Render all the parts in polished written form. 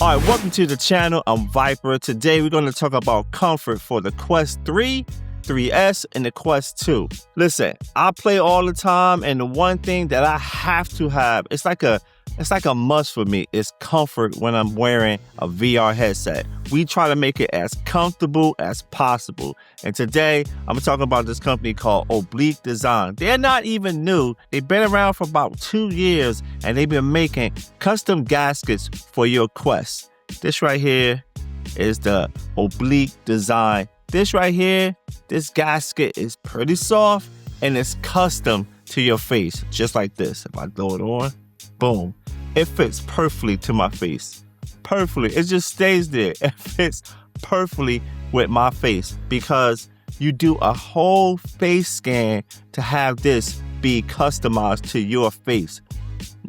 All right, welcome to the channel. I'm Viper. Today we're going to talk about comfort for the Quest 3, 3S, and the Quest 2. Listen, I play all the time, and the one thing that I have to have, it's like a must for me, is comfort when I'm wearing a VR headset. We try to make it as comfortable as possible. And today, I'm talking about this company called Oblik Design. They're not even new. They've been around for about 2 years, and they've been making custom gaskets for your Quest. This right here is the Oblik Design. This right here, this gasket is pretty soft, and it's custom to your face, just like this. If I throw it on, boom. It fits perfectly to my face. Perfectly. It just stays there. It fits perfectly with my face because you do a whole face scan to have this be customized to your face.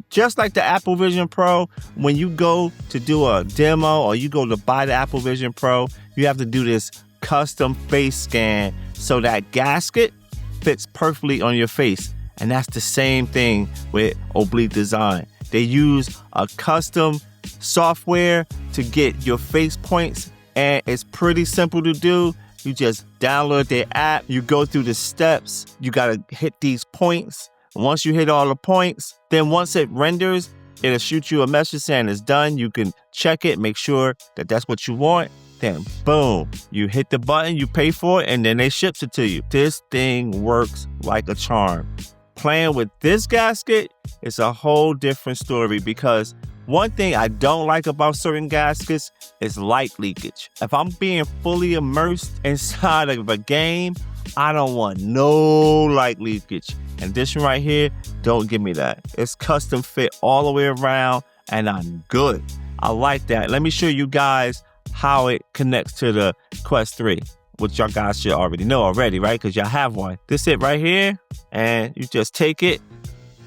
Just like the Apple Vision Pro, when you go to do a demo or you go to buy the Apple Vision Pro, you have to do this custom face scan so that gasket fits perfectly on your face. And that's the same thing with Oblik Design. They use a custom software to get your face points, and it's pretty simple to do. You just download their app, you go through the steps, you gotta hit these points. Once you hit all the points, then once it renders, it'll shoot you a message saying it's done. You can check it, make sure that that's what you want. Then boom, you hit the button, you pay for it, and then they ships it to you. This thing works like a charm. Playing with this gasket is a whole different story because one thing I don't like about certain gaskets is light leakage. If I'm being fully immersed inside of a game, I don't want no light leakage. And this one right here, don't give me that. It's custom fit all the way around and I'm good. I like that. Let me show you guys how it connects to the Quest 3. Which y'all guys should already know already, right? Because y'all have one. This it right here, and you just take it,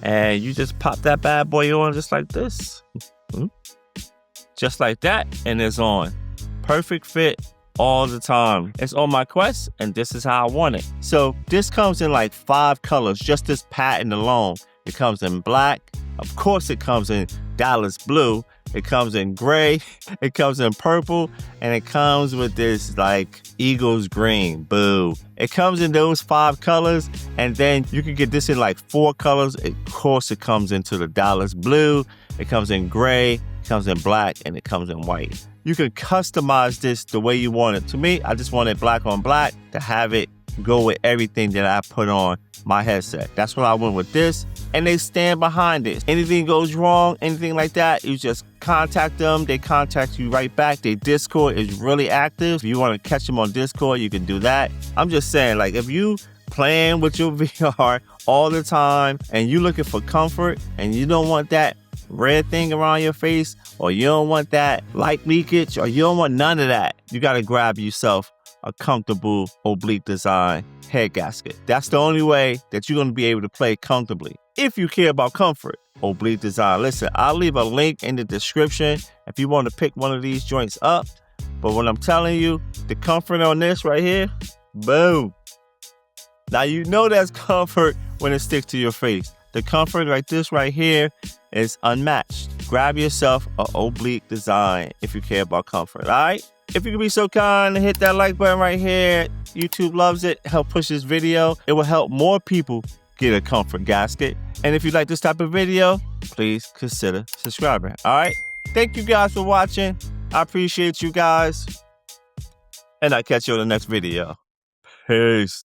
and you just pop that bad boy on just like this. Just like that, and it's on. Perfect fit all the time. It's on my Quest, and this is how I want it. So this comes in like 5 colors, just this patent alone. It comes in black. Of course, it comes in Dallas blue. It comes in gray, it comes in purple, and it comes with this like Eagles green. Boo. It comes in those 5 colors, and then you can get this in like 4 colors. Of course, it comes into the Dallas blue, it comes in gray, it comes in black, and it comes in white. You can customize this the way you want it. To me, I just want it black on black to have it go with everything that I put on my headset. That's what I went with this, and they stand behind it. Anything goes wrong, anything like that, you just contact them. They contact you right back. Their Discord is really active. If you want to catch them on Discord, you can do that. I'm just saying, like, if you playing with your VR all the time and you looking for comfort and you don't want that red thing around your face, or you don't want that light leakage, or you don't want none of that, you got to grab yourself a comfortable Oblik Design head gasket. That's the only way that you're going to be able to play comfortably. If you care about comfort, Oblik Design. Listen, I'll leave a link in the description if you want to pick one of these joints up. But when I'm telling you, the comfort on this right here, boom. Now you know that's comfort when it sticks to your face. The comfort like this right here is unmatched. Grab yourself a Oblik Design if you care about comfort, all right? If you could be so kind and hit that like button right here, YouTube loves it. Help push this video. It will help more people get a comfort gasket. And if you like this type of video, please consider subscribing. All right? Thank you guys for watching. I appreciate you guys. And I'll catch you on the next video. Peace.